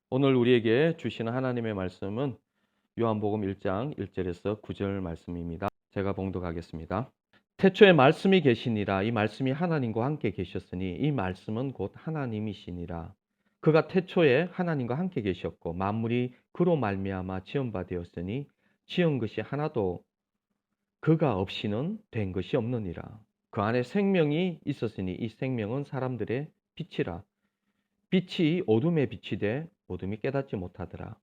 오늘 우리에게 주시는 하나님의 말씀은 요한복음 1장 1절에서 9절 말씀입니다. 제가 봉독하겠습니다. 태초에 말씀이 계시니라. 이 말씀이 하나님과 함께 계셨으니 이 말씀은 곧 하나님이시니라. 그가 태초에 하나님과 함께 계셨고 만물이 그로 말미암아 지은 바 되었으니 지은 것이 하나도 그가 없이는 된 것이 없느니라. 그 안에 생명이 있었으니 이 생명은 사람들의 빛이라. 빛이 어둠에 비치되 어둠이 깨닫지 못하더라.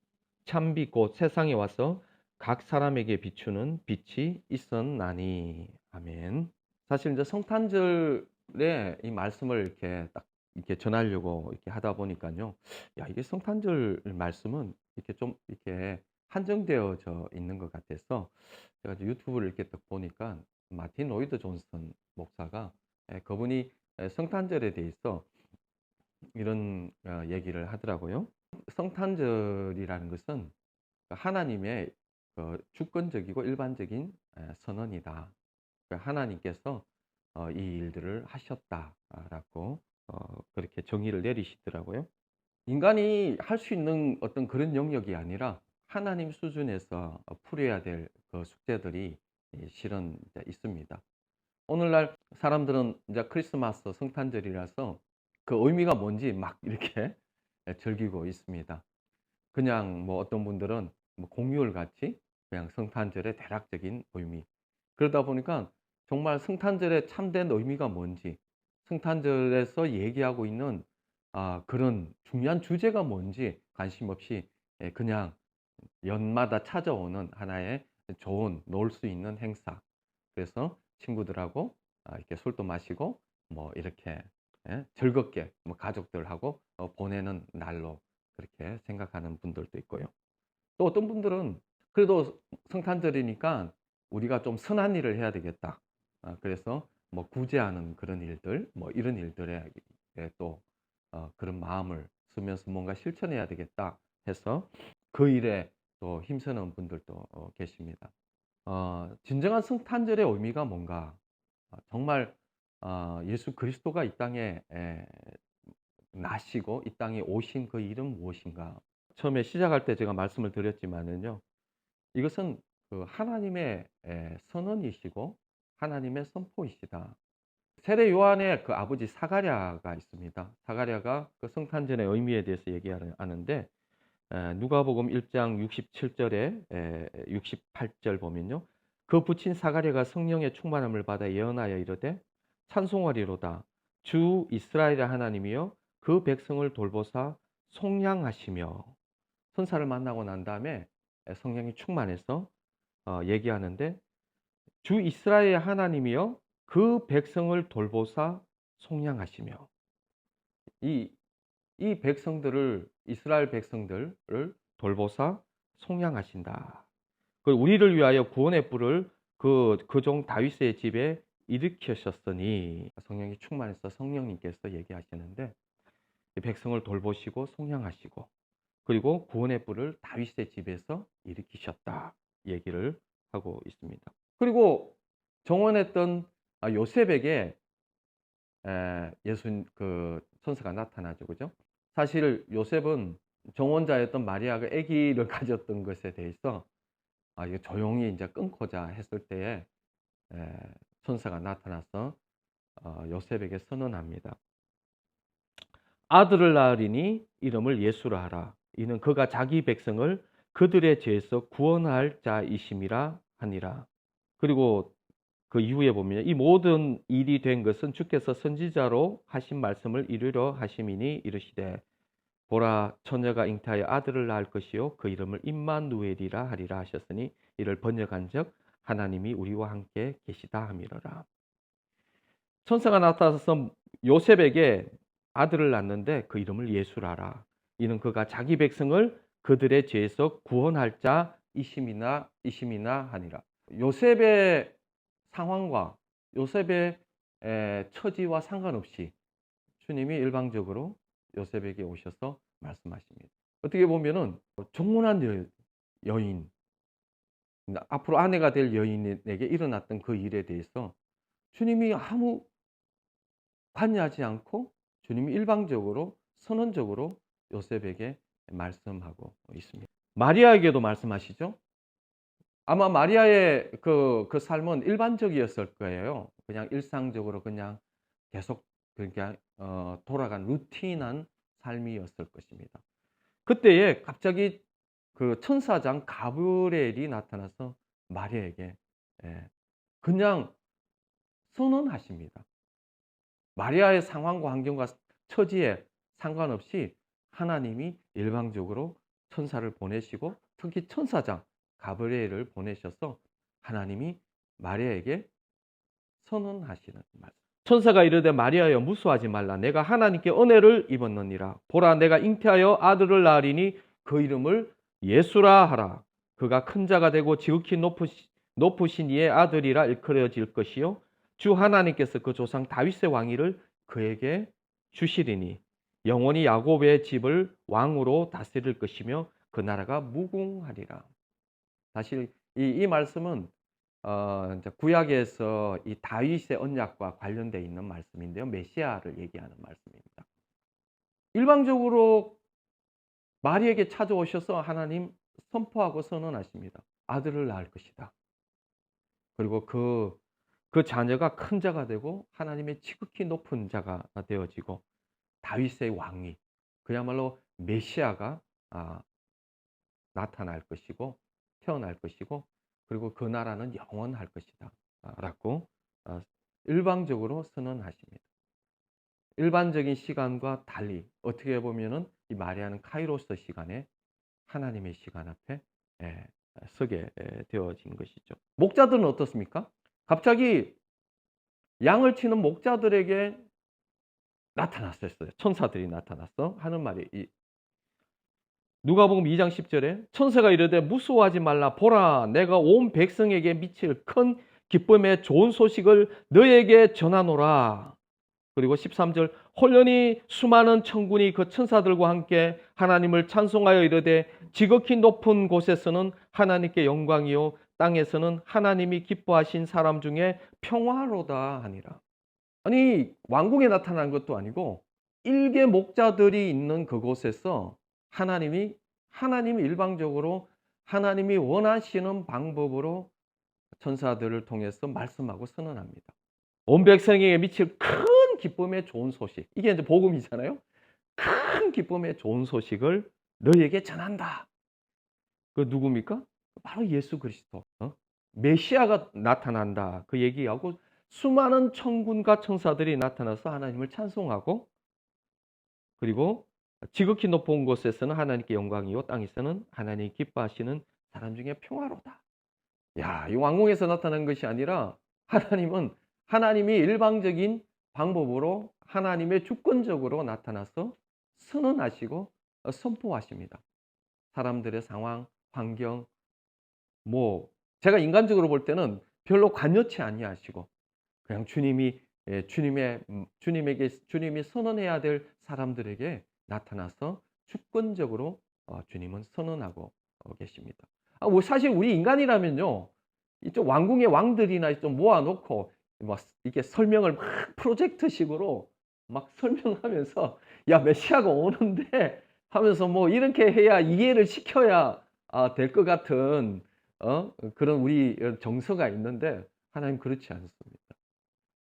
참빛 곧 세상에 와서 각 사람에게 비추는 빛이 있었나니. 아멘. 사실 이제 성탄절에 이 말씀을 이렇게 딱 이렇게 전하려고 이렇게 하다 보니까요. 야, 이게 성탄절 말씀은 이렇게 좀 이렇게 한정되어져 있는 것 같아서 제가 이제 유튜브를 이렇게 딱 보니까 마틴 로이드 존슨 목사가 그분이 성탄절에 대해서 이런 얘기를 하더라고요. 성탄절이라는 것은 하나님의 주권적이고 일반적인 선언이다. 하나님께서 이 일들을 하셨다라고 그렇게 정의를 내리시더라고요. 인간이 할 수 있는 어떤 그런 영역이 아니라 하나님 수준에서 풀어야 될 그 숙제들이 실은 이제 있습니다. 오늘날 사람들은 이제 크리스마스, 성탄절이라서 그 의미가 뭔지 막 이렇게 즐기고 있습니다. 그냥 뭐 어떤 분들은 뭐 공휴일 같이 그냥 성탄절의 대략적인 의미. 그러다 보니까 정말 성탄절의 참된 의미가 뭔지, 성탄절에서 얘기하고 있는 그런 중요한 주제가 뭔지 관심 없이 그냥 연마다 찾아오는 하나의 좋은 놀 수 있는 행사. 그래서 친구들하고 이렇게 술도 마시고 뭐 이렇게 즐겁게 뭐 가족들하고 보내는 날로 그렇게 생각하는 분들도 있고요. 또 어떤 분들은 그래도 성탄절이니까 우리가 좀 선한 일을 해야 되겠다. 그래서 뭐 구제하는 그런 일들, 뭐 이런 일들에 또 그런 마음을 쓰면서 뭔가 실천해야 되겠다 해서 그 일에 또 힘쓰는 분들도 계십니다. 진정한 성탄절의 의미가 뭔가? 정말 예수 그리스도가 이 땅에 나시고 이 땅에 오신 그 이름 무엇인가? 처음에 시작할 때 제가 말씀을 드렸지만은요. 이것은 그 하나님의 선언이시고 하나님의 선포이시다. 세례 요한의 그 아버지 사가랴가 있습니다. 사가랴가 그 성탄절의 의미에 대해서 얘기하는데 누가복음 1장 67절에 68절 보면요. 그 부친 사가랴가 성령의 충만함을 받아 예언하여 이르되 찬송하리로다. 주 이스라엘의 하나님이여 그 백성을 돌보사 속량하시며 천사를 만나고 난 다음에 성령이 충만해서 얘기하는데 주 이스라엘의 하나님이여 그 백성을 돌보사 속량하시며 이 백성들을 이스라엘 백성들을 돌보사 속량하신다. 그 우리를 위하여 구원의 뿔을 그 종 다윗의 집에 일으키셨으니 성령이 충만해서 성령님께서 얘기하시는데 백성을 돌보시고 속량하시고 그리고 구원의 뿔을 다윗의 집에서 일으키셨다 얘기를 하고 있습니다. 그리고 정원했던 요셉에게 예수 그 천사가 나타나죠, 그죠? 사실 요셉은 정원자였던 마리아가 아기를 가졌던 것에 대해서 이거 조용히 이제 끊고자 했을 때에 에, 천사가 나타나서 요셉에게 선언합니다. 아들을 낳으리니 이름을 예수라 하라. 이는 그가 자기 백성을 그들의 죄에서 구원할 자이심이라 하니라. 그리고 그 이후에 보면 이 모든 일이 된 것은 주께서 선지자로 하신 말씀을 이루려 하심이니 이르시되 보라 처녀가 잉태하여 아들을 낳을 것이요 그 이름을 임마누엘이라 하리라 하셨으니 이를 번역한즉 하나님이 우리와 함께 계시다 함이로라. 천사가 나타나서 요셉에게 아들을 낳는데 그 이름을 예수라라. 이는 그가 자기 백성을 그들의 죄에서 구원할 자 이심이나 하니라. 요셉의 상황과 요셉의 처지와 상관없이 주님이 일방적으로 요셉에게 오셔서 말씀하십니다. 어떻게 보면은 종문한 여인, 앞으로 아내가 될 여인에게 일어났던 그 일에 대해서 주님이 아무 관여하지 않고 주님이 일방적으로 선언적으로 요셉에게 말씀하고 있습니다. 마리아에게도 말씀하시죠. 아마 마리아의 그 삶은 일반적이었을 거예요. 그냥 일상적으로 그냥 계속 그냥 돌아간 루틴한 삶이었을 것입니다. 그때에 갑자기 그 천사장 가브리엘이 나타나서 마리아에게 예, 그냥 선언하십니다. 마리아의 상황과 환경과 처지에 상관없이 하나님이 일방적으로 천사를 보내시고 특히 천사장 가브리엘을 보내셔서 하나님이 마리아에게 선언하시는 말씀. 천사가 이르되 마리아여 무수하지 말라. 내가 하나님께 은혜를 입었느니라. 보라 내가 잉태하여 아들을 낳으리니 그 이름을 예수라 하라. 그가 큰 자가 되고 지극히 높으신 이의 아들이라 일컬어질 것이요 주 하나님께서 그 조상 다윗의 왕위를 그에게 주시리니 영원히 야곱의 집을 왕으로 다스릴 것이며 그 나라가 무궁하리라. 사실 이 말씀은 이제 구약에서 이 다윗의 언약과 관련되어 있는 말씀인데요. 메시아를 얘기하는 말씀입니다. 일방적으로 마리에게 찾아오셔서 하나님 선포하고 선언하십니다. 아들을 낳을 것이다. 그리고 그 자녀가 큰 자가 되고 하나님의 지극히 높은 자가 되어지고 다윗의 왕위, 그야말로 메시아가 나타날 것이고 태어날 것이고 그리고 그 나라는 영원할 것이다 라고 일방적으로 선언하십니다. 일반적인 시간과 달리 어떻게 보면은 이 마리아는 카이로스 시간에 하나님의 시간 앞에 서게 되어진 것이죠. 목자들은 어떻습니까? 갑자기 양을 치는 목자들에게 나타났어요. 천사들이 나타났어 하는 말이 누가복음 2장 10절에 천사가 이르되 무서워하지 말라. 보라 내가 온 백성에게 미칠 큰 기쁨의 좋은 소식을 너에게 전하노라. 그리고 13절 홀연히 수많은 천군이 그 천사들과 함께 하나님을 찬송하여 이르되 지극히 높은 곳에서는 하나님께 영광이요 땅에서는 하나님이 기뻐하신 사람 중에 평화로다 하니라. 아니 왕궁에 나타난 것도 아니고 일개 목자들이 있는 그곳에서 하나님이 일방적으로 하나님이 원하시는 방법으로 천사들을 통해서 말씀하고 선언합니다. 온 백성에게 미칠 큰 기쁨의 좋은 소식. 이게 이제 복음이잖아요. 큰 기쁨의 좋은 소식을 너희에게 전한다. 그 누굽니까? 바로 예수 그리스도. 메시아가 나타난다. 그 얘기하고 수많은 천군과 천사들이 나타나서 하나님을 찬송하고 그리고 지극히 높은 곳에서는 하나님께 영광이요 땅에서는 하나님이 기뻐하시는 사람 중에 평화로다. 야, 이 왕궁에서 나타난 것이 아니라 하나님이 일방적인 방법으로 하나님의 주권적으로 나타나서 선언하시고 선포하십니다. 사람들의 상황, 환경, 제가 인간적으로 볼 때는 별로 관여치 아니하시고 그냥 주님이 주님이 선언해야 될 사람들에게 나타나서 주권적으로 주님은 선언하고 계십니다. 사실 우리 인간이라면요, 이쪽 왕궁의 왕들이나 좀 모아놓고 막 이렇게 설명을 막 프로젝트식으로 막 설명하면서 야 메시아가 오는데 하면서 이렇게 해야 이해를 시켜야 될 것 같은 그런 우리 정서가 있는데 하나님 그렇지 않습니다.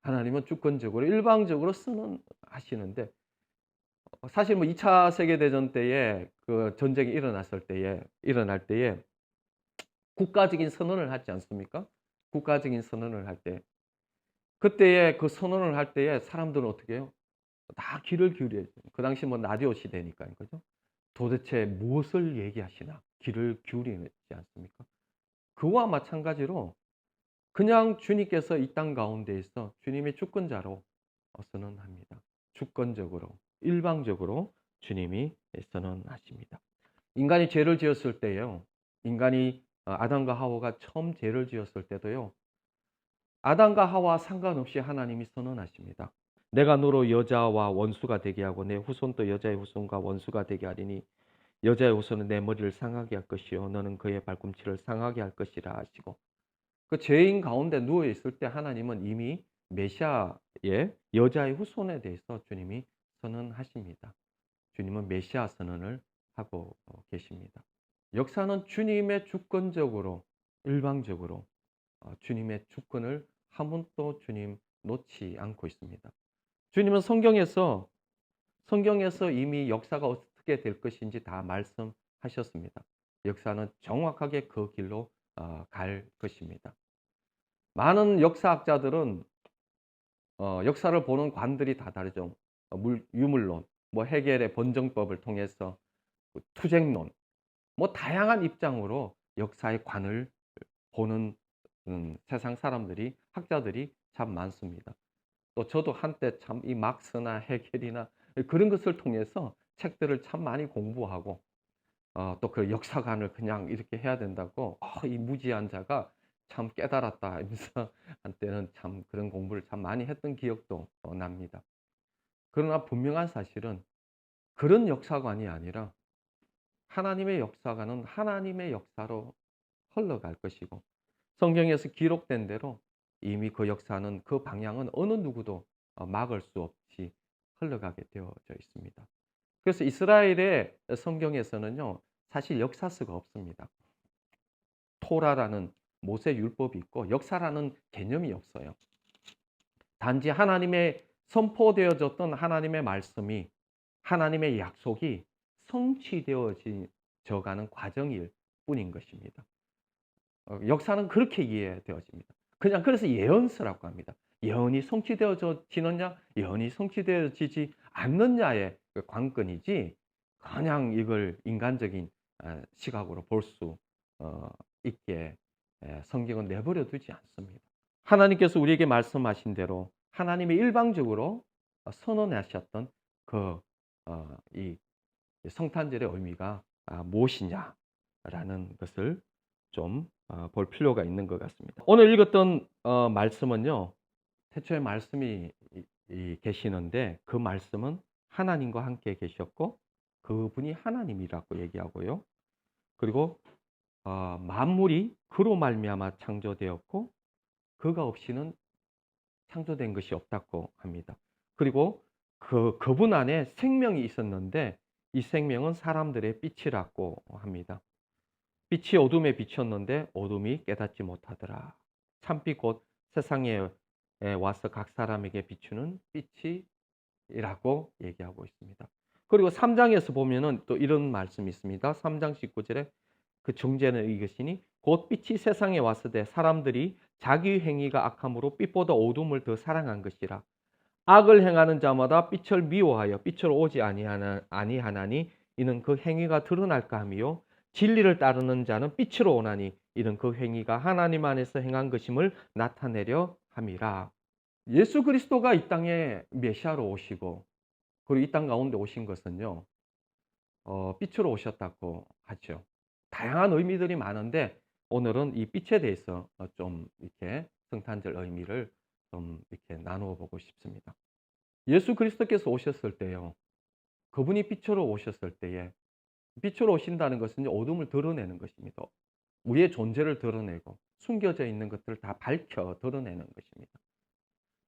하나님은 주권적으로 일방적으로 선언하시는데 사실 2차 세계대전 때에 그 전쟁이 일어날 때에 국가적인 선언을 하지 않습니까? 국가적인 선언을 할 때 그때에 그 선언을 할 때에 사람들은 어떻게 해요? 다 귀를 기울여요. 그 당시 라디오 시대니까요. 그죠? 도대체 무엇을 얘기하시나? 귀를 기울이지 않습니까? 그와 마찬가지로 그냥 주님께서 이 땅 가운데에서 주님의 주권자로 선언합니다. 주권적으로, 일방적으로 주님이 선언하십니다. 인간이 죄를 지었을 때요. 인간이 아담과 하와가 처음 죄를 지었을 때도요. 아담과 하와 상관없이 하나님이 선언하십니다. 내가 너로 여자와 원수가 되게 하고 내 후손도 여자의 후손과 원수가 되게 하리니 여자의 후손은 내 머리를 상하게 할 것이요 너는 그의 발꿈치를 상하게 할 것이라 하시고 그 죄인 가운데 누워 있을 때 하나님은 이미 메시아의 여자의 후손에 대해서 주님이 선언하십니다. 주님은 메시아 선언을 하고 계십니다. 역사는 주님의 주권적으로 일방적으로 주님의 주권을 한 번도 주님 놓지 않고 있습니다. 주님은 성경에서 이미 역사가 어떻게 될 것인지 다 말씀하셨습니다. 역사는 정확하게 그 길로 갈 것입니다. 많은 역사학자들은 역사를 보는 관들이 다 다르죠. 유물론, 뭐 해겔의 번정법을 통해서 투쟁론, 뭐 다양한 입장으로 역사의 관을 보는 세상 사람들이 학자들이 참 많습니다. 또 저도 한때 참 이 막스나 해겔이나 그런 것을 통해서 책들을 참 많이 공부하고 또 그 역사관을 그냥 이렇게 해야 된다고 이 무지한 자가 참 깨달았다 하면서 한때는 참 그런 공부를 참 많이 했던 기억도 납니다. 그러나 분명한 사실은 그런 역사관이 아니라 하나님의 역사관은 하나님의 역사로 흘러갈 것이고 성경에서 기록된 대로 이미 그 역사는 그 방향은 어느 누구도 막을 수 없이 흘러가게 되어져 있습니다. 그래서 이스라엘의 성경에서는요, 사실 역사서가 없습니다. 토라라는 모세 율법이 있고 역사라는 개념이 없어요. 단지 하나님의 선포되어졌던 하나님의 말씀이 하나님의 약속이 성취되어져 가는 과정일 뿐인 것입니다. 역사는 그렇게 이해되어집니다. 그냥 그래서 예언서라고 합니다. 예언이 성취되어지느냐, 예언이 성취되어지지 않느냐의 그 관건이지, 그냥 이걸 인간적인 시각으로 볼 수 있게 성경은 내버려 두지 않습니다. 하나님께서 우리에게 말씀하신 대로 하나님이 일방적으로 선언하셨던 이 성탄절의 의미가 무엇이냐라는 것을 좀 볼 필요가 있는 것 같습니다. 오늘 읽었던 말씀은요, 태초에 말씀이 계시는데 그 말씀은 하나님과 함께 계셨고 그분이 하나님이라고 얘기하고요. 그리고 만물이 그로 말미암아 창조되었고 그가 없이는 창조된 것이 없다고 합니다. 그리고 그분 안에 생명이 있었는데 이 생명은 사람들의 빛이라고 합니다. 빛이 어둠에 비쳤는데 어둠이 깨닫지 못하더라. 참빛 곧 세상에 와서 각 사람에게 비추는 빛이라고 얘기하고 있습니다. 그리고 3장에서 보면은 또 이런 말씀이 있습니다. 3장 19절에 그 정죄는 이것이니 곧 빛이 세상에 왔으되 사람들이 자기 행위가 악함으로 빛보다 어둠을 더 사랑한 것이라. 악을 행하는 자마다 빛을 미워하여 빛으로 오지 아니하나니 이는 그 행위가 드러날까 하며 진리를 따르는 자는 빛으로 오나니 이는 그 행위가 하나님 안에서 행한 것임을 나타내려 함이라. 예수 그리스도가 이 땅에 메시아로 오시고 그리고 이 땅 가운데 오신 것은요, 빛으로 오셨다고 하죠. 다양한 의미들이 많은데 오늘은 이 빛에 대해서 좀 이렇게 성탄절 의미를 좀 이렇게 나누어 보고 싶습니다. 예수 그리스도께서 오셨을 때요, 그분이 빛으로 오셨을 때에 빛으로 오신다는 것은 어둠을 드러내는 것입니다. 우리의 존재를 드러내고 숨겨져 있는 것들을 다 밝혀 드러내는 것입니다.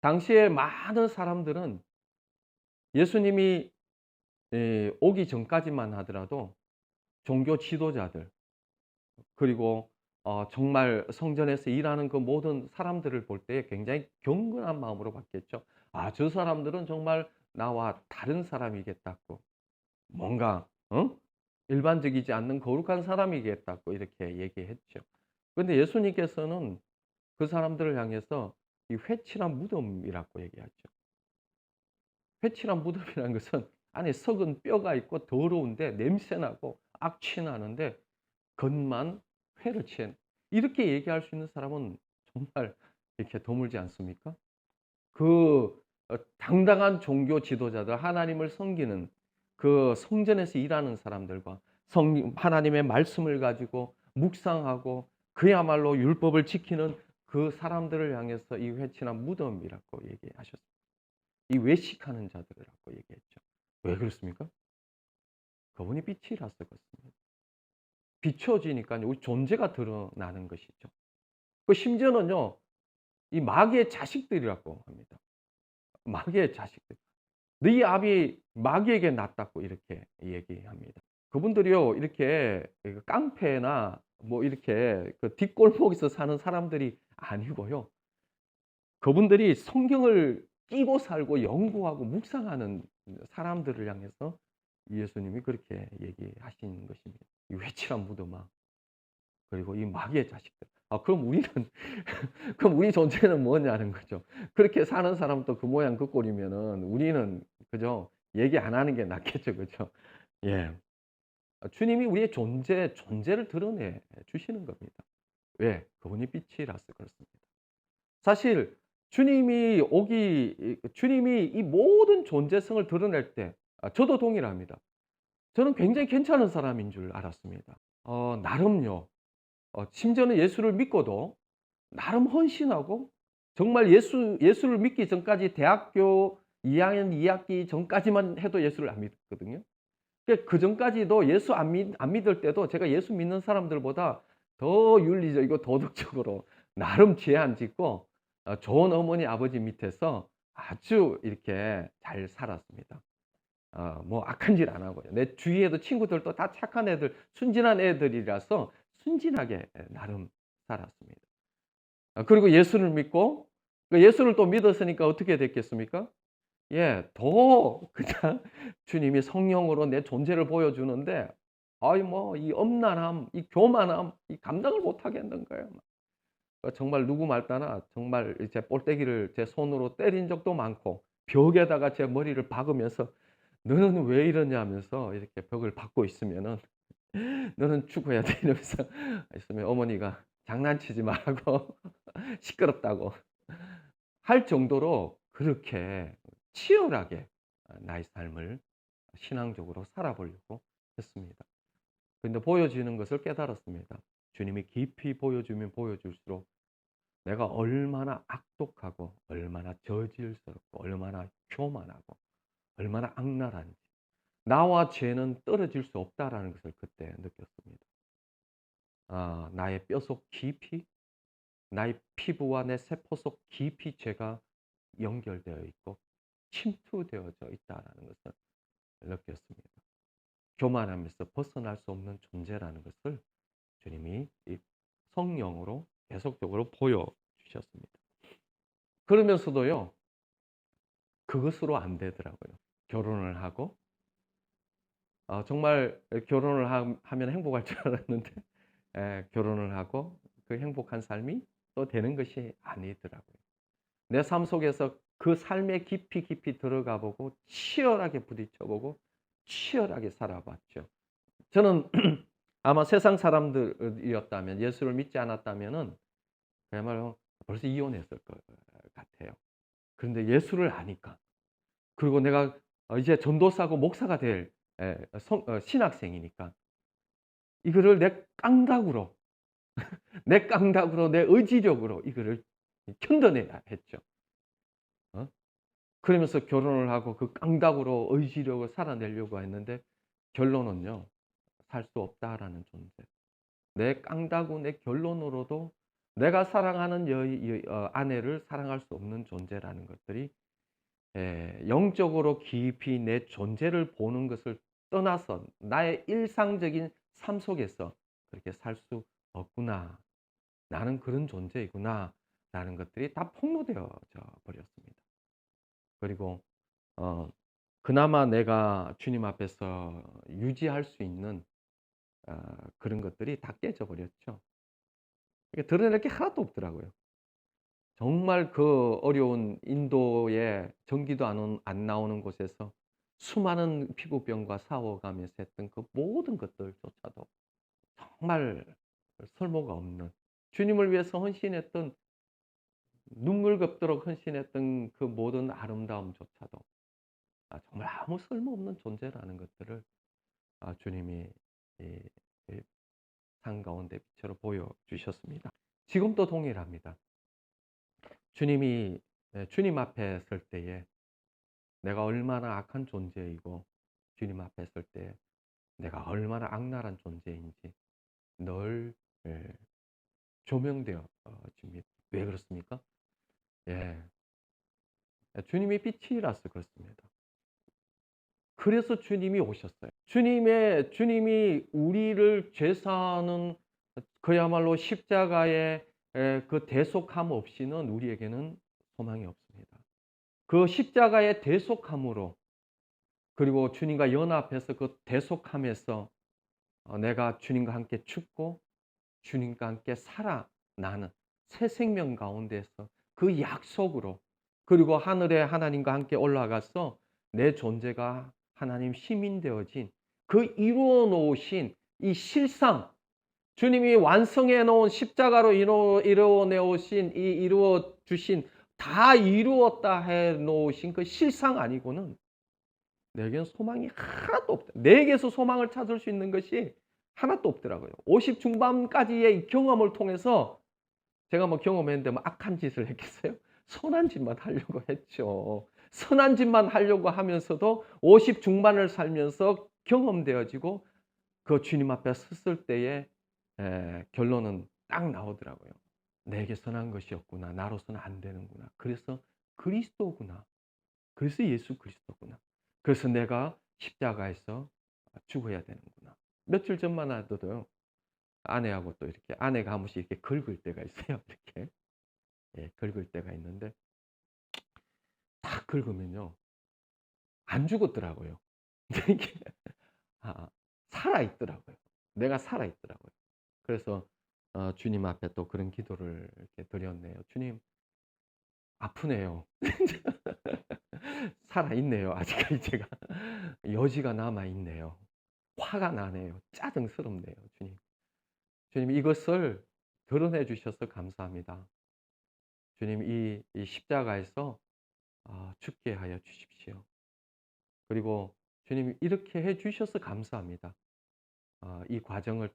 당시에 많은 사람들은 예수님이 오기 전까지만 하더라도 종교 지도자들 그리고 정말 성전에서 일하는 그 모든 사람들을 볼 때 굉장히 경건한 마음으로 봤겠죠. 저 사람들은 정말 나와 다른 사람이겠다고 뭔가 일반적이지 않는 거룩한 사람이겠다고 이렇게 얘기했죠. 그런데 예수님께서는 그 사람들을 향해서 이 회칠한 무덤이라고 얘기하죠. 회칠한 무덤이라는 것은 안에 썩은 뼈가 있고 더러운데 냄새나고 악취 나는데 겉만 회를 친 이렇게 얘기할 수 있는 사람은 정말 이렇게 드물지 않습니까? 당당한 종교 지도자들, 하나님을 섬기는 그 성전에서 일하는 사람들과 하나님의 말씀을 가지고 묵상하고 그야말로 율법을 지키는 그 사람들을 향해서 이 회친한 무덤이라고 얘기하셨습니다. 이 외식하는 자들이라고 얘기했죠. 왜 그렇습니까? 그분이 빛이라서 그렇습니다. 비춰지니까 우리 존재가 드러나는 것이죠. 심지어는요, 이 마귀의 자식들이라고 합니다. 마귀의 자식들. 너희 아비 마귀에게 낳았다고 이렇게 얘기합니다. 그분들이요, 이렇게 그 깡패나 뭐 이렇게 그 뒷골목에서 사는 사람들이 아니고요. 그분들이 성경을 끼고 살고 연구하고 묵상하는 사람들을 향해서 예수님이 그렇게 얘기하신 것입니다. 이 회칠한 무덤아, 그리고 이 마귀의 자식들. 그럼 우리는 그럼 우리 존재는 뭐냐는 거죠. 그렇게 사는 사람도 그 모양 그 꼴이면은 우리는 그죠? 얘기 안 하는 게 낫겠죠. 그죠? 예. 주님이 우리의 존재를 드러내 주시는 겁니다. 왜? 그분이 빛이라서 그렇습니다. 사실 주님이 이 모든 존재성을 드러낼 때 저도 동일합니다. 저는 굉장히 괜찮은 사람인 줄 알았습니다. 나름요. 심지어는 예수를 믿고도 나름 헌신하고 정말 예수를 믿기 전까지 대학교 2 학년 2 학기 전까지만 해도 예수를 안 믿었거든요. 그전까지도 예수 안 믿을 때도 제가 예수 믿는 사람들보다 더 윤리적이고 도덕적으로 나름 죄 안 짓고 좋은 어머니 아버지 밑에서 아주 이렇게 잘 살았습니다. 뭐 악한 짓 안 하고요. 내 주위에도 친구들도 다 착한 애들, 순진한 애들이라서 순진하게 나름 살았습니다. 그리고 예수를 믿고 그 예수를 또 믿었으니까 어떻게 됐겠습니까? 예. 더 그냥 주님이 성령으로 내 존재를 보여주는데 아이 뭐 이 엄란함, 이 교만함 이 감당을 못 하겠는 거예요. 정말 누구 말따나 정말 제 볼때기를 제 손으로 때린 적도 많고 벽에다가 제 머리를 박으면서 "너는 왜 이러냐." 하면서 이렇게 벽을 박고 있으면은 "너는 죽어야 돼." 이러면서 있으면 어머니가 장난치지 말라고 시끄럽다고 할 정도로 그렇게 치열하게 나의 삶을 신앙적으로 살아보려고 했습니다. 근데 보여지는 것을 깨달았습니다. 주님이 깊이 보여주면 보여줄수록 내가 얼마나 악독하고 얼마나 저질스럽고 얼마나 교만하고 얼마나 악랄한지 나와 죄는 떨어질 수 없다라는 것을 그때 느꼈습니다. 나의 뼈 속 깊이 나의 피부와 내 세포 속 깊이 죄가 연결되어 있고 침투되어져 있다라는 것을 느꼈습니다. 교만함에서 벗어날 수 없는 존재라는 것을 주님이 이 성령으로 계속적으로 보여주셨습니다. 그러면서도요, 그것으로 안 되더라고요. 결혼을 하고, 정말 결혼을 하면 행복할 줄 알았는데, 결혼을 하고 그 행복한 삶이 또 되는 것이 아니더라고요. 내 삶 속에서 그 삶에 깊이 깊이 들어가 보고 치열하게 부딪혀 보고 치열하게 살아봤죠. 저는 아마 세상 사람들이었다면 예수를 믿지 않았다면은 그야말로 벌써 이혼했을 것 같아요. 그런데 예수를 아니까 그리고 내가 이제 전도사고 목사가 될 신학생이니까 이거를 내 깡다구로 내 의지력으로 이거를 견뎌내야 했죠. 어? 그러면서 결혼을 하고 그 깡다구로 의지력을 살아내려고 했는데 결론은요. 살 수 없다라는 존재. 내 깡다구 내 결론으로도 내가 사랑하는 아내를 사랑할 수 없는 존재라는 것들이 영적으로 깊이 내 존재를 보는 것을 떠나서 나의 일상적인 삶 속에서 그렇게 살 수 없구나. 나는 그런 존재이구나. 라는 것들이 다 폭로되어져 버렸습니다. 그리고 어 그나마 내가 주님 앞에서 유지할 수 있는 그런 것들이 다 깨져 버렸죠. 이게 드러낼 게 하나도 없더라고요. 정말 그 어려운 인도의 전기도 안 나오는 곳에서 수많은 피부병과 싸워가면서 했던 그 모든 것들조차도 정말 설모가 없는 주님을 위해서 헌신했던 눈물겹도록 헌신했던 그 모든 아름다움조차도 정말 아무 쓸모없는 존재라는 것들을 주님이 이 이 상 가운데 빛으로 보여주셨습니다. 지금도 동일합니다. 주님이 주님 앞에 설 때에 내가 얼마나 악한 존재이고 주님 앞에 설 때 내가 얼마나 악랄한 존재인지 늘 조명되어 집니다. 왜 그렇습니까? 예. 주님이 빛이라서 그렇습니다. 그래서 주님이 오셨어요. 주님이 우리를 죄사하는 그야말로 십자가의 그 대속함 없이는 우리에게는 소망이 없습니다. 그 십자가의 대속함으로, 그리고 주님과 연합해서 그 대속함에서 내가 주님과 함께 죽고 주님과 함께 살아나는 새 생명 가운데서 그 약속으로, 그리고 하늘에 하나님과 함께 올라가서 내 존재가 하나님 시민 되어진 그 이루어 놓으신 이 실상, 주님이 완성해 놓은 십자가로 이루어 내오신 이 이루어 주신 다 이루었다 해 놓으신 그 실상 아니고는 내게는 소망이 하나도 없다. 내게서 소망을 찾을 수 있는 것이 하나도 없더라고요. 50 중반까지의 경험을 통해서 제가 뭐 경험했는데 뭐 악한 짓을 했겠어요? 선한 짓만 하려고 했죠. 선한 짓만 하려고 하면서도 50 중반을 살면서 경험되어지고 그 주님 앞에 섰을 때의 결론은 딱 나오더라고요. 내게 선한 것이 없구나. 나로서는 안 되는구나. 그래서 그리스도구나. 그래서 예수 그리스도구나. 그래서 내가 십자가에서 죽어야 되는구나. 며칠 전만 해도요. 아내하고 또 이렇게 아내가 한 번씩 이렇게 긁을 때가 있어요. 이렇게. 예, 긁을 때가 있는데 딱 긁으면요. 안 죽었더라고요. 이게 살아 있더라고요. 내가 살아 있더라고요. 그래서 주님 앞에 또 그런 기도를 이렇게 드렸네요. 주님, 아프네요. 살아 있네요. 아직까지 제가 여지가 남아 있네요. 화가 나네요. 짜증스럽네요. 주님. 주님, 이것을 드러내 주셔서 감사합니다. 주님, 이 십자가에서 죽게 하여 주십시오. 그리고 주님, 이렇게 해 주셔서 감사합니다. 이 과정을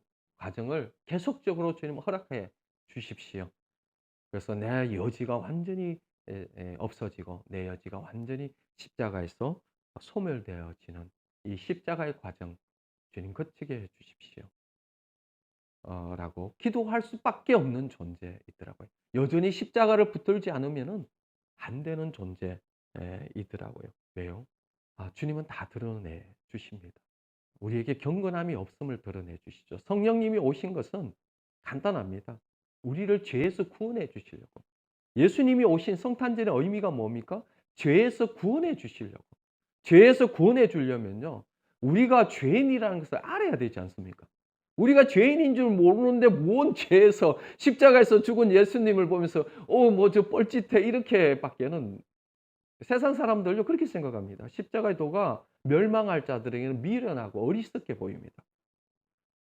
계속적으로 주님 허락해 주십시오. 그래서 내 여지가 완전히 없어지고 내 여지가 완전히 십자가에서 소멸되어지는 이 십자가의 과정 주님 거치게 해 주십시오. 라고 기도할 수밖에 없는 존재이더라고요. 여전히 십자가를 붙들지 않으면은 안 되는 존재이더라고요. 왜요? 주님은 다 드러내 주십니다. 우리에게 경건함이 없음을 드러내 주시죠. 성령님이 오신 것은 간단합니다. 우리를 죄에서 구원해 주시려고. 예수님이 오신 성탄절의 의미가 뭡니까? 죄에서 구원해 주시려고. 죄에서 구원해 주려면요. 우리가 죄인이라는 것을 알아야 되지 않습니까? 우리가 죄인인 줄 모르는데 뭔 죄에서 십자가에서 죽은 예수님을 보면서 뭐 저 뻘짓해 이렇게밖에는 세상 사람들요 그렇게 생각합니다. 십자가의 도가 멸망할 자들에게는 미련하고 어리석게 보입니다.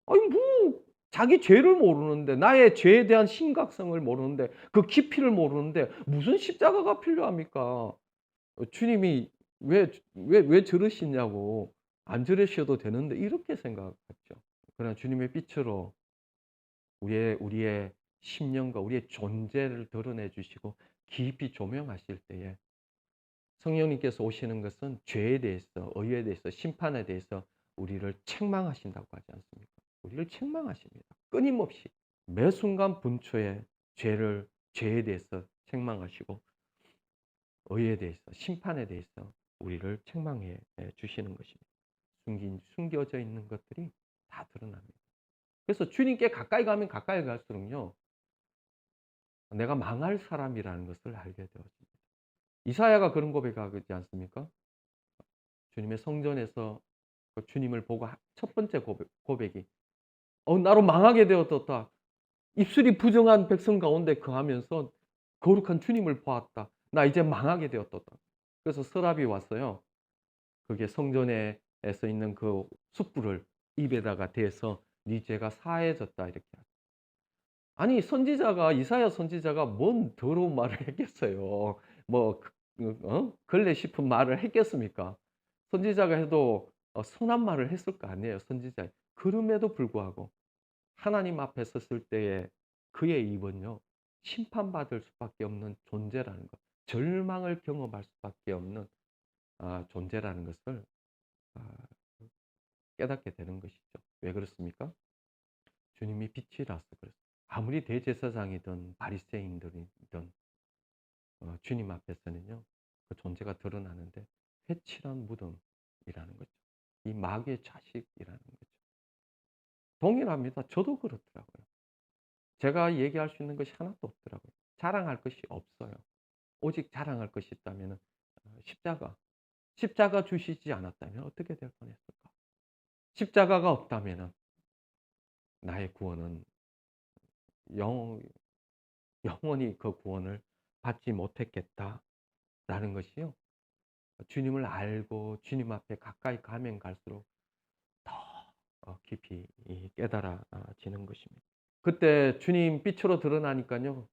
아니 뭐 자기 죄를 모르는데 나의 죄에 대한 심각성을 모르는데 그 깊이를 모르는데 무슨 십자가가 필요합니까? 주님이 왜 저러시냐고 안 저러셔도 되는데 이렇게 생각했죠. 그러나 주님의 빛으로 우리의 심령과 우리의 존재를 드러내 주시고 깊이 조명하실 때에 성령님께서 오시는 것은 죄에 대해서, 의에 대해서, 심판에 대해서 우리를 책망하신다고 하지 않습니까? 우리를 책망하십니다. 끊임없이 매 순간 분초에 죄에 대해서 책망하시고 의에 대해서, 심판에 대해서 우리를 책망해 주시는 것입니다. 숨겨져 있는 것들이 다 드러납니다. 그래서 주님께 가까이 가면 가까이 갈수록요, 내가 망할 사람이라는 것을 알게 되었습니다. 이사야가 그런 고백하지 않습니까? 주님의 성전에서 그 주님을 보고 첫 번째 고백이 나로 망하게 되었다. 입술이 부정한 백성 가운데 거하면서 거룩한 주님을 보았다. 나 이제 망하게 되었다. 그래서 서랍이 왔어요. 그게 성전에서 있는 그 숯불을 입에다가 대서 네 죄가 사해졌다 이렇게. 아니 이사야 선지자가 뭔 더러운 말을 했겠어요. 뭐 걸레 싶은 말을 했겠습니까? 선지자가 해도 선한 말을 했을 거 아니에요, 선지자. 그럼에도 불구하고 하나님 앞에 섰을 때에 그의 입은요. 심판받을 수밖에 없는 존재라는 것. 절망을 경험할 수밖에 없는 존재라는 것을 아 깨닫게 되는 것이죠. 왜 그렇습니까? 주님이 빛이라서 그렇습니다. 아무리 대제사장이든 바리새인들이든 주님 앞에서는요. 그 존재가 드러나는데 회칠한 무덤이라는 거죠. 이 마귀의 자식이라는 거죠. 동일합니다. 저도 그렇더라고요. 제가 얘기할 수 있는 것이 하나도 없더라고요. 자랑할 것이 없어요. 오직 자랑할 것이 있다면 십자가 주시지 않았다면 어떻게 될 뻔했을까? 십자가가 없다면 나의 구원은 영 영원히 그 구원을 받지 못했겠다라는 것이요. 주님을 알고 주님 앞에 가까이 가면 갈수록 더 깊이 깨달아지는 것입니다. 그때 주님 빛으로 드러나니까요.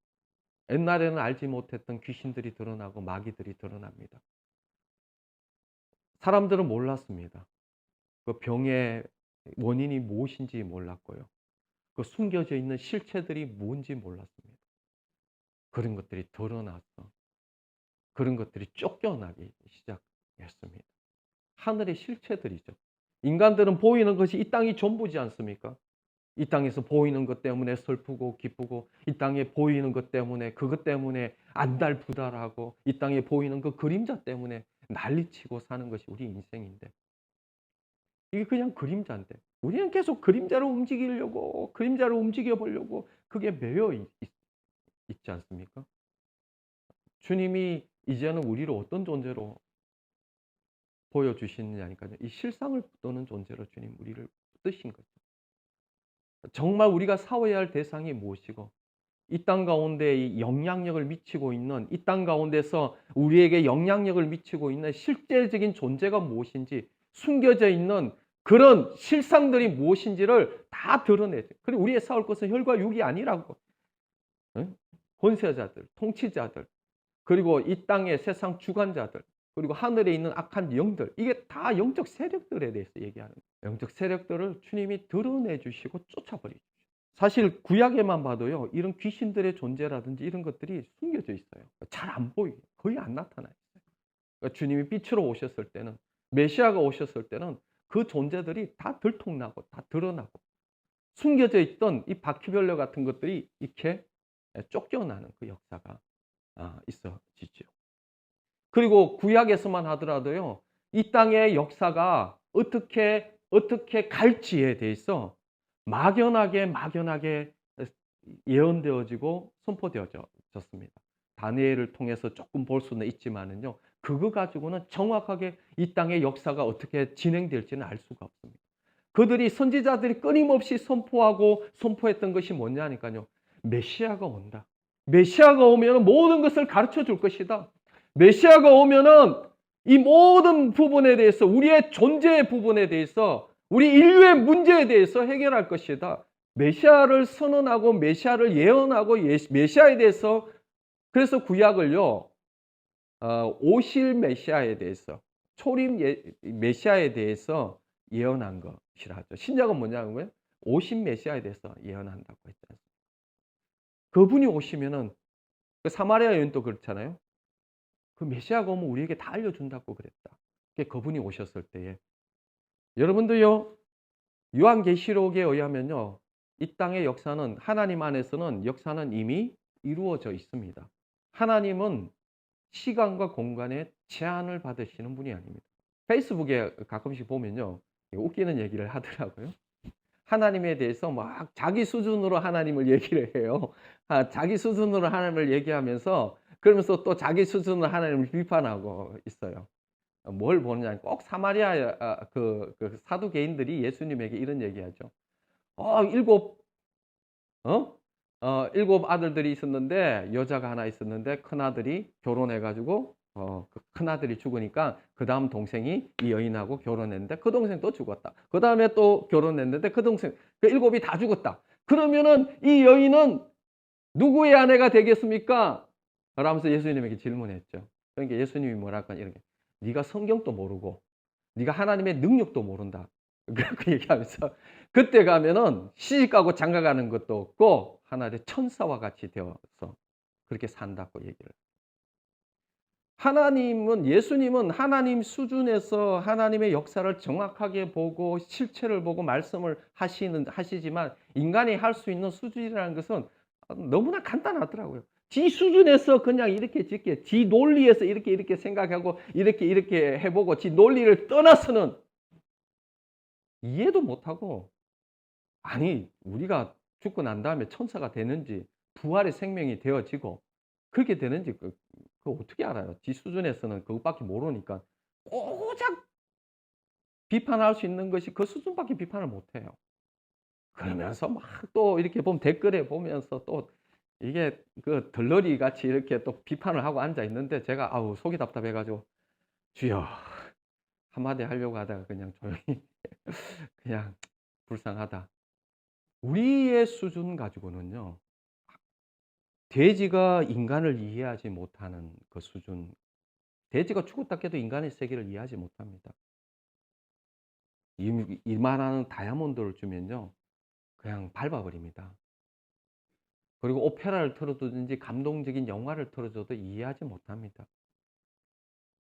옛날에는 알지 못했던 귀신들이 드러나고 마귀들이 드러납니다. 사람들은 몰랐습니다. 그 병의 원인이 무엇인지 몰랐고요. 그 숨겨져 있는 실체들이 뭔지 몰랐습니다. 그런 것들이 드러나서 그런 것들이 쫓겨나기 시작했습니다. 하늘의 실체들이죠. 인간들은 보이는 것이 이 땅이 전부지 않습니까? 이 땅에서 보이는 것 때문에 슬프고 기쁘고, 이 땅에 보이는 것 때문에 그것 때문에 안달부달하고, 이 땅에 보이는 그 그림자 때문에 난리치고 사는 것이 우리 인생인데, 이게 그냥 그림자인데 우리는 계속 그림자로 움직이려고, 그림자로 움직여 보려고 그게 매여 있지 않습니까? 주님이 이제는 우리를 어떤 존재로 보여주시느냐니까요. 이 실상을 붙드는 존재로 주님 우리를 붙드신 거죠. 정말 우리가 싸워야 할 대상이 무엇이고, 이 땅 가운데 영향력을 미치고 있는, 이 땅 가운데서 우리에게 영향력을 미치고 있는 실제적인 존재가 무엇인지, 숨겨져 있는 그런 실상들이 무엇인지를 다 드러내죠. 그리고 우리의 싸울 것은 혈과 육이 아니라고. 권세자들, 통치자들, 그리고 이 땅의 세상 주관자들, 그리고 하늘에 있는 악한 영들, 이게 다 영적 세력들에 대해서 얘기하는 거예요. 영적 세력들을 주님이 드러내 주시고 쫓아버리죠. 사실 구약에만 봐도요, 이런 귀신들의 존재라든지 이런 것들이 숨겨져 있어요. 잘 안 보여요. 거의 안 나타나요. 그러니까 주님이 빛으로 오셨을 때는, 메시아가 오셨을 때는 그 존재들이 다 들통나고 다 드러나고, 숨겨져 있던 이 바퀴벌레 같은 것들이 이렇게 쫓겨나는 그 역사가 있어지죠. 그리고 구약에서만 하더라도요, 이 땅의 역사가 어떻게 갈지에 대해서 막연하게 예언되어지고 선포되어졌습니다. 다니엘을 통해서 조금 볼 수는 있지만은요, 그거 가지고는 정확하게 이 땅의 역사가 어떻게 진행될지는 알 수가 없습니다. 그들이, 선지자들이 끊임없이 선포했던 것이 뭐냐니까요. 메시아가 온다. 메시아가 오면 모든 것을 가르쳐 줄 것이다. 메시아가 오면은 이 모든 부분에 대해서, 우리의 존재의 부분에 대해서, 우리 인류의 문제에 대해서 해결할 것이다. 메시아를 선언하고 메시아를 예언하고 메시아에 대해서, 그래서 구약을요, 오실 메시아에 대해서, 초림 메시아에 대해서 예언한 것이라 하죠. 신약은 뭐냐면 오신 메시아에 대해서 예언한다고 했지 않습니까? 그분이 오시면은, 그 사마리아 여인도 그렇잖아요. 그 메시아가 오면 우리에게 다 알려준다고 그랬다. 그분이 오셨을 때에, 여러분도요, 요한계시록에 의하면요, 이 땅의 역사는, 하나님 안에서는 역사는 이미 이루어져 있습니다. 하나님은 시간과 공간에 제한을 받으시는 분이 아닙니다. 페이스북에 가끔씩 보면요, 웃기는 얘기를 하더라고요. 하나님에 대해서 막 자기 수준으로 하나님을 얘기를 해요. 자기 수준으로 하나님을 얘기하면서, 그러면서 또 자기 수준으로 하나님을 비판하고 있어요. 뭘 보느냐, 꼭 사마리아 그 사두개인들이 예수님에게 이런 얘기하죠. 일곱 아들들이 있었는데, 여자가 하나 있었는데, 큰아들이 결혼해가지고 그 큰아들이 죽으니까 그 다음 동생이 이 여인하고 결혼했는데 그 동생 또 죽었다. 그 다음에 또 결혼했는데 그 동생, 그 일곱이 다 죽었다. 그러면은 이 여인은 누구의 아내가 되겠습니까? 라면서 예수님에게 질문했죠. 그러니까 예수님이 뭐랄까, 이렇게, 네가 성경도 모르고 네가 하나님의 능력도 모른다. 그렇게 얘기하면서, 그때 가면은 시집가고 장가가는 것도 없고 하나의 천사와 같이 되어서 그렇게 산다고 얘기를. 하나님은, 예수님은 하나님 수준에서 하나님의 역사를 정확하게 보고 실체를 보고 말씀을 하시지만, 인간이 할 수 있는 수준이라는 것은 너무나 간단하더라고요. 지 수준에서 그냥 이렇게 짓게, 지 논리에서 이렇게 생각하고 이렇게 해보고, 지 논리를 떠나서는 이해도 못하고, 아니 우리가 죽고 난 다음에 천사가 되는지 부활의 생명이 되어지고 그렇게 되는지 그거 어떻게 알아요? 지 수준에서는 그것밖에 모르니까 고작 비판할 수 있는 것이 그 수준밖에 비판을 못 해요. 그러면서 막 또 이렇게 보면 댓글에 보면서 또 이게 그 덜러리 같이 이렇게 또 비판을 하고 앉아 있는데 제가 아우 속이 답답해 가지고 주여 한마디 하려고 하다가 그냥 조용히 그냥 불쌍하다. 우리의 수준 가지고는요. 돼지가 인간을 이해하지 못하는 그 수준. 돼지가 죽었다 깨도 인간의 세계를 이해하지 못합니다. 이만한 다이아몬드를 주면요. 그냥 밟아 버립니다. 그리고 오페라를 틀어 두든지 감동적인 영화를 틀어 줘도 이해하지 못합니다.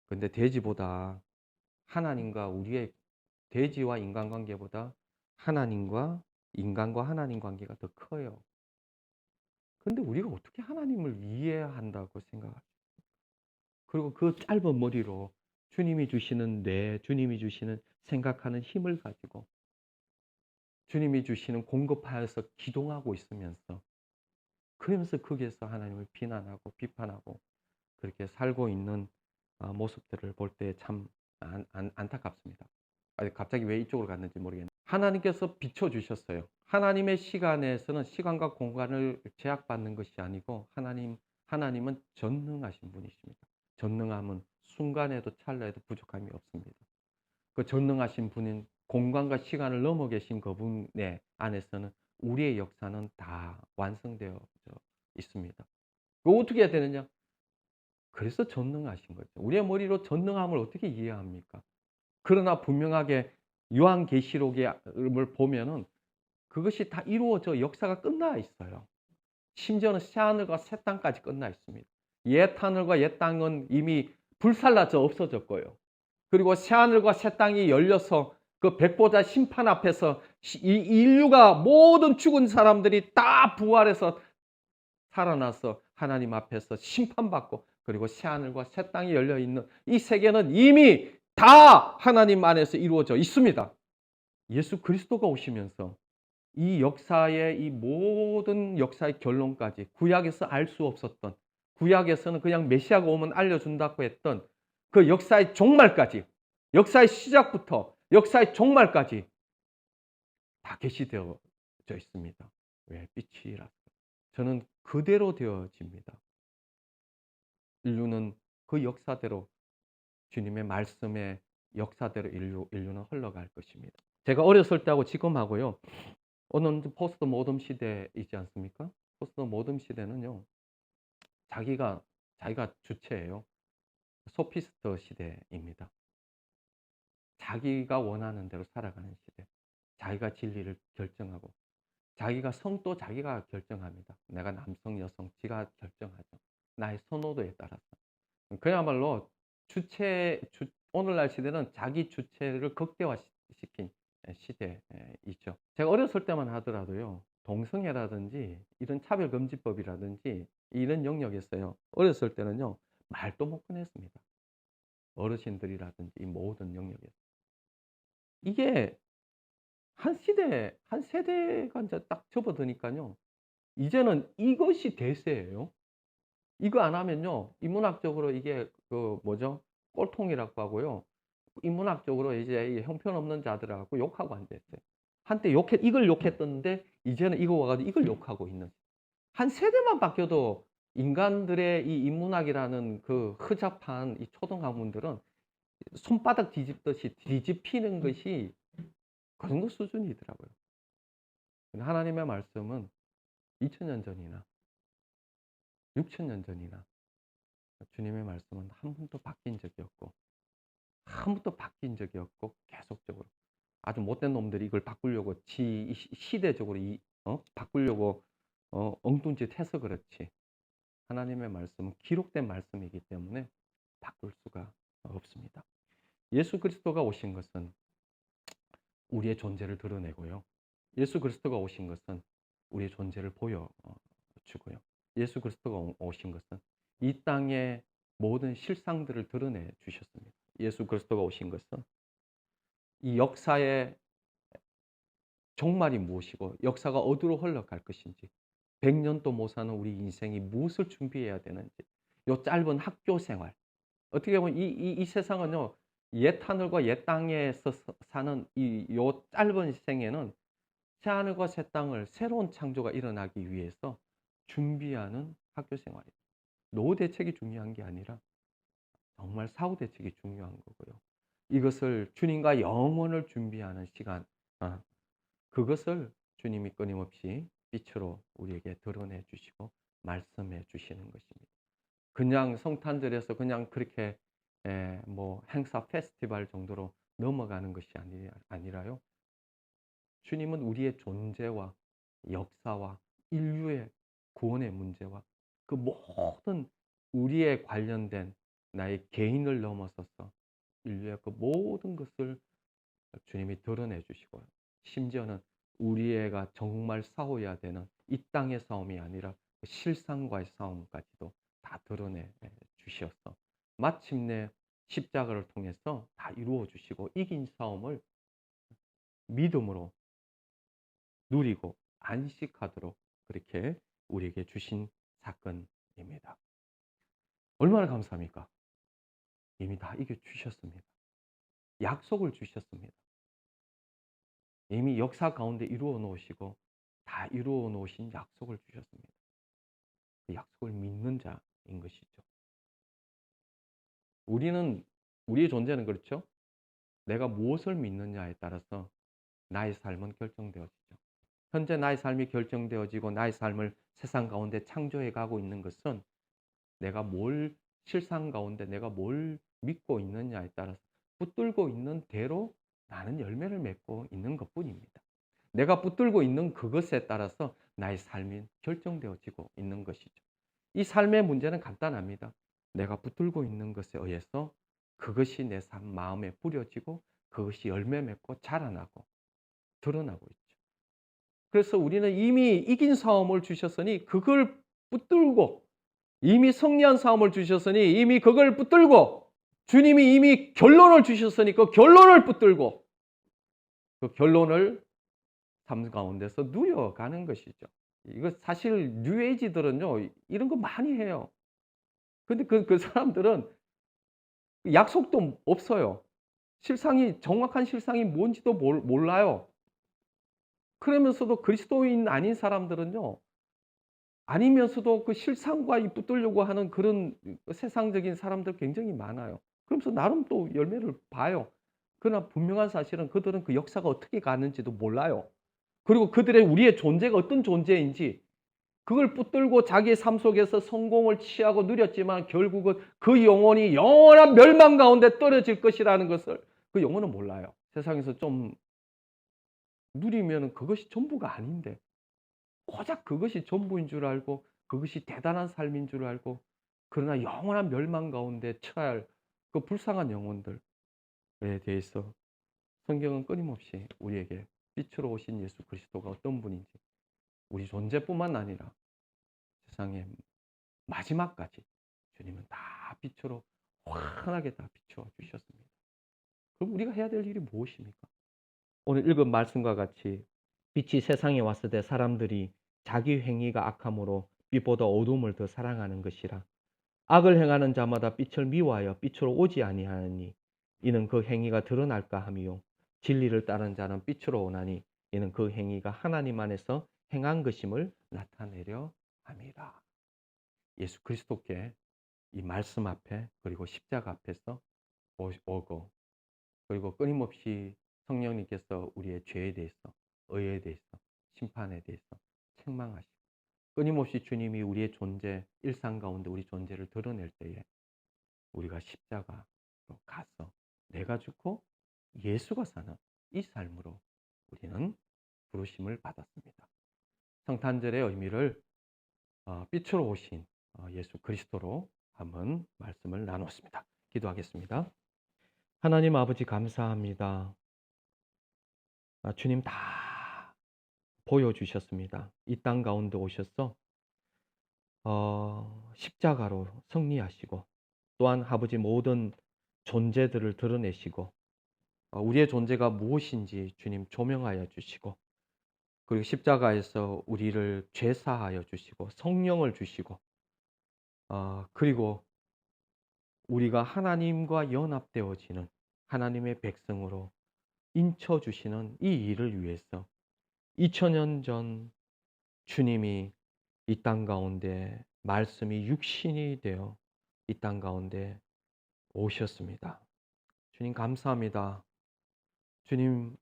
근데 돼지보다 하나님과 우리의 돼지와 인간관계보다 하나님과 인간과 하나님 관계가 더 커요. 근데 우리가 어떻게 하나님을 이해한다고 생각하죠? 그리고 그 짧은 머리로 주님이 주시는 뇌, 주님이 주시는 생각하는 힘을 가지고 주님이 주시는 공급하여서 기동하고 있으면서 그러면서 거기에서 하나님을 비난하고 비판하고 그렇게 살고 있는 모습들을 볼 때 참 안타깝습니다. 갑자기 왜 이쪽으로 갔는지 모르겠는데 하나님께서 비춰주셨어요. 하나님의 시간에서는 시간과 공간을 제약받는 것이 아니고 하나님은 전능하신 분이십니다. 전능함은 순간에도 찰나에도 부족함이 없습니다. 그 전능하신 분인 공간과 시간을 넘어 계신 그분의 안에서는 우리의 역사는 다 완성되어 있습니다. 그거 어떻게 해야 되느냐? 그래서 전능하신 거죠. 우리의 머리로 전능함을 어떻게 이해합니까? 그러나 분명하게 요한계시록을 보면은 그것이 다 이루어져 역사가 끝나 있어요. 심지어는 새하늘과 새 땅까지 끝나 있습니다. 옛 하늘과 옛 땅은 이미 불살라져 없어졌고요. 그리고 새하늘과 새 땅이 열려서 그 백보자 심판 앞에서 이 인류가 모든 죽은 사람들이 다 부활해서 살아나서 하나님 앞에서 심판받고 그리고 새하늘과 새 땅이 열려 있는 이 세계는 이미 다 하나님 안에서 이루어져 있습니다. 예수 그리스도가 오시면서 이 역사의 이 모든 역사의 결론까지 구약에서 알 수 없었던 구약에서는 그냥 메시아가 오면 알려준다고 했던 그 역사의 종말까지 역사의 시작부터 역사의 종말까지 다 계시되어져 있습니다. 왜? 빛이라. 저는 그대로 되어집니다. 인류는 그 역사대로 주님의 말씀의 역사대로 인류는 흘러갈 것입니다. 제가 어렸을 때하고 지금하고요. 오늘 포스트 모덤 시대이지 않습니까? 포스트 모덤 시대는요. 자기가 주체예요. 소피스트 시대입니다. 자기가 원하는 대로 살아가는 시대. 자기가 진리를 결정하고 자기가 성도 자기가 결정합니다. 내가 남성, 여성 지가 결정하죠. 나의 선호도에 따라서. 그야말로 오늘날 시대는 자기 주체를 극대화시킨 시대이죠. 제가 어렸을 때만 하더라도요. 동성애라든지 이런 차별금지법이라든지 이런 영역에서요. 어렸을 때는요. 말도 못 꺼냈습니다. 어르신들이라든지 이 모든 영역에서. 이게 한 세대가 이제 딱 접어드니까요. 이제는 이것이 대세예요. 이거 안 하면요. 인문학적으로 이게 그 뭐죠? 꼴통이라고 하고요. 인문학적으로 이제 이 형편없는 자들하고 욕하고 앉아있어요. 한때 이걸 욕했던데 이제는 이거 와가지고 이걸 욕하고 있는. 한 세대만 바뀌어도 인간들의 이 인문학이라는 그 허접한 이 초등학문들은 손바닥 뒤집듯이 뒤집히는 것이 그 정도 수준이더라고요. 하나님의 말씀은 2000년 전이나 6000년 전이나 주님의 말씀은 한 번도 바뀐 적이 없고 한 번도 바뀐 적이 없고 계속적으로 아주 못된 놈들이 이걸 바꾸려고 시대적으로 바꾸려고 엉뚱짓 해서 그렇지 하나님의 말씀은 기록된 말씀이기 때문에 바꿀 수가 없습니다. 예수 그리스도가 오신 것은 우리의 존재를 드러내고요. 예수 그리스도가 오신 것은 우리의 존재를 보여주고요. 예수 그리스도가 오신 것은 이 땅의 모든 실상들을 드러내 주셨습니다. 예수 그리스도가 오신 것은 이 역사의 종말이 무엇이고 역사가 어디로 흘러갈 것인지 100년도 못 사는 우리 인생이 무엇을 준비해야 되는지 요 짧은 학교 생활 어떻게 보면 이 세상은요 옛 하늘과 옛 땅에서 사는 요 짧은 생에는 새 하늘과 새 땅을 새로운 창조가 일어나기 위해서 준비하는 학교 생활이에요. 노후 대책이 중요한 게 아니라 정말 사후 대책이 중요한 거고요. 이것을 주님과 영원을 준비하는 시간, 그것을 주님이 끊임없이 빛으로 우리에게 드러내 주시고 말씀해 주시는 것입니다. 그냥 성탄절에서 그냥 그렇게 뭐 행사 페스티벌 정도로 넘어가는 것이 아니라요. 주님은 우리의 존재와 역사와 인류의 구원의 문제와 그 모든 우리에 관련된 나의 개인을 넘어서서 인류의 그 모든 것을 주님이 드러내 주시고요. 심지어는 우리가 정말 싸워야 되는 이 땅의 싸움이 아니라 실상과의 싸움까지도 다 드러내 주셔서 마침내 십자가를 통해서 다 이루어 주시고 이긴 싸움을 믿음으로 누리고 안식하도록 그렇게 우리에게 주신 사건입니다. 얼마나 감사합니까? 이미 다 이겨 주셨습니다. 약속을 주셨습니다. 이미 역사 가운데 이루어 놓으시고 다 이루어 놓으신 약속을 주셨습니다. 그 약속을 믿는 자인 것이죠. 우리의 존재는 그렇죠. 내가 무엇을 믿느냐에 따라서 나의 삶은 결정되어지죠. 현재 나의 삶이 결정되어지고 나의 삶을 세상 가운데 창조해 가고 있는 것은 내가 실상 가운데 내가 뭘 믿고 있느냐에 따라서 붙들고 있는 대로 나는 열매를 맺고 있는 것뿐입니다. 내가 붙들고 있는 그것에 따라서 나의 삶이 결정되어지고 있는 것이죠. 이 삶의 문제는 간단합니다. 내가 붙들고 있는 것에 의해서 그것이 내 삶 마음에 뿌려지고 그것이 열매 맺고 자라나고 드러나고 있죠. 그래서 우리는 이미 이긴 싸움을 주셨으니 그걸 붙들고 이미 승리한 싸움을 주셨으니 이미 그걸 붙들고 주님이 이미 결론을 주셨으니 그 결론을 붙들고 그 결론을 삶 가운데서 누려가는 것이죠. 이거 사실 뉴에이지들은요 이런 거 많이 해요. 근데 그 사람들은 약속도 없어요. 정확한 실상이 뭔지도 몰라요. 그러면서도 그리스도인 아닌 사람들은요 아니면서도 그 실상과 붙들려고 하는 그런 세상적인 사람들 굉장히 많아요. 그러면서 나름 또 열매를 봐요. 그러나 분명한 사실은 그들은 그 역사가 어떻게 가는지도 몰라요. 그리고 우리의 존재가 어떤 존재인지 그걸 붙들고 자기의 삶 속에서 성공을 취하고 누렸지만 결국은 그 영혼이 영원한 멸망 가운데 떨어질 것이라는 것을 그 영혼은 몰라요. 세상에서 좀 누리면 그것이 전부가 아닌데 고작 그것이 전부인 줄 알고 그것이 대단한 삶인 줄 알고 그러나 영원한 멸망 가운데 처할 그 불쌍한 영혼들에 대해서 성경은 끊임없이 우리에게 빛으로 오신 예수 그리스도가 어떤 분인지 우리 존재뿐만 아니라 세상의 마지막까지 주님은 다 빛으로 환하게 다 비춰 주셨습니다. 그럼 우리가 해야 될 일이 무엇입니까? 오늘 읽은 말씀과 같이 빛이 세상에 왔을 때 사람들이 자기 행위가 악함으로 빛보다 어둠을 더 사랑하는 것이라. 악을 행하는 자마다 빛을 미워하여 빛으로 오지 아니하니 이는 그 행위가 드러날까 함이요 진리를 따르는 자는 빛으로 오나니 이는 그 행위가 하나님 안에서 행한 것임을 나타내려 함이라. 예수 그리스도께 이 말씀 앞에 그리고 십자가 앞에서 오고 그리고 끊임없이 성령님께서 우리의 죄에 대해서 의에 대해서 심판에 대해서 책망하시고 끊임없이 주님이 우리의 존재 일상 가운데 우리 존재를 드러낼 때에 우리가 십자가로 가서 내가 죽고 예수가 사는 이 삶으로 우리는 부르심을 받았습니다. 성탄절의 의미를 빛으로 오신 예수 그리스도로 한번 말씀을 나눴습니다. 기도하겠습니다. 하나님 아버지 감사합니다. 주님 다 보여주셨습니다. 이 땅 가운데 오셔서 십자가로 승리하시고 또한 아버지 모든 존재들을 드러내시고 우리의 존재가 무엇인지 주님 조명하여 주시고 그리고 십자가에서 우리를 죄사하여 주시고 성령을 주시고 그리고 우리가 하나님과 연합되어지는 하나님의 백성으로 인쳐 주시는 이 일을 위해서 2000년 전 주님이 이 땅 가운데 말씀이 육신이 되어 이 땅 가운데 오셨습니다. 주님 감사합니다. 주님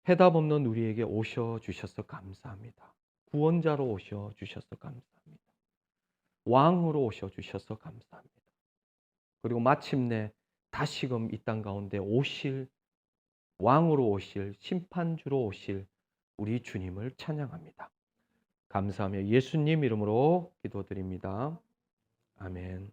해답 없는 우리에게 오셔 주셔서 감사합니다. 구원자로 오셔 주셔서 감사합니다. 왕으로 오셔 주셔서 감사합니다. 그리고 마침내 다시금 이 땅 가운데 오실 왕으로 오실 심판주로 오실 우리 주님을 찬양합니다. 감사하며 예수님 이름으로 기도드립니다. 아멘.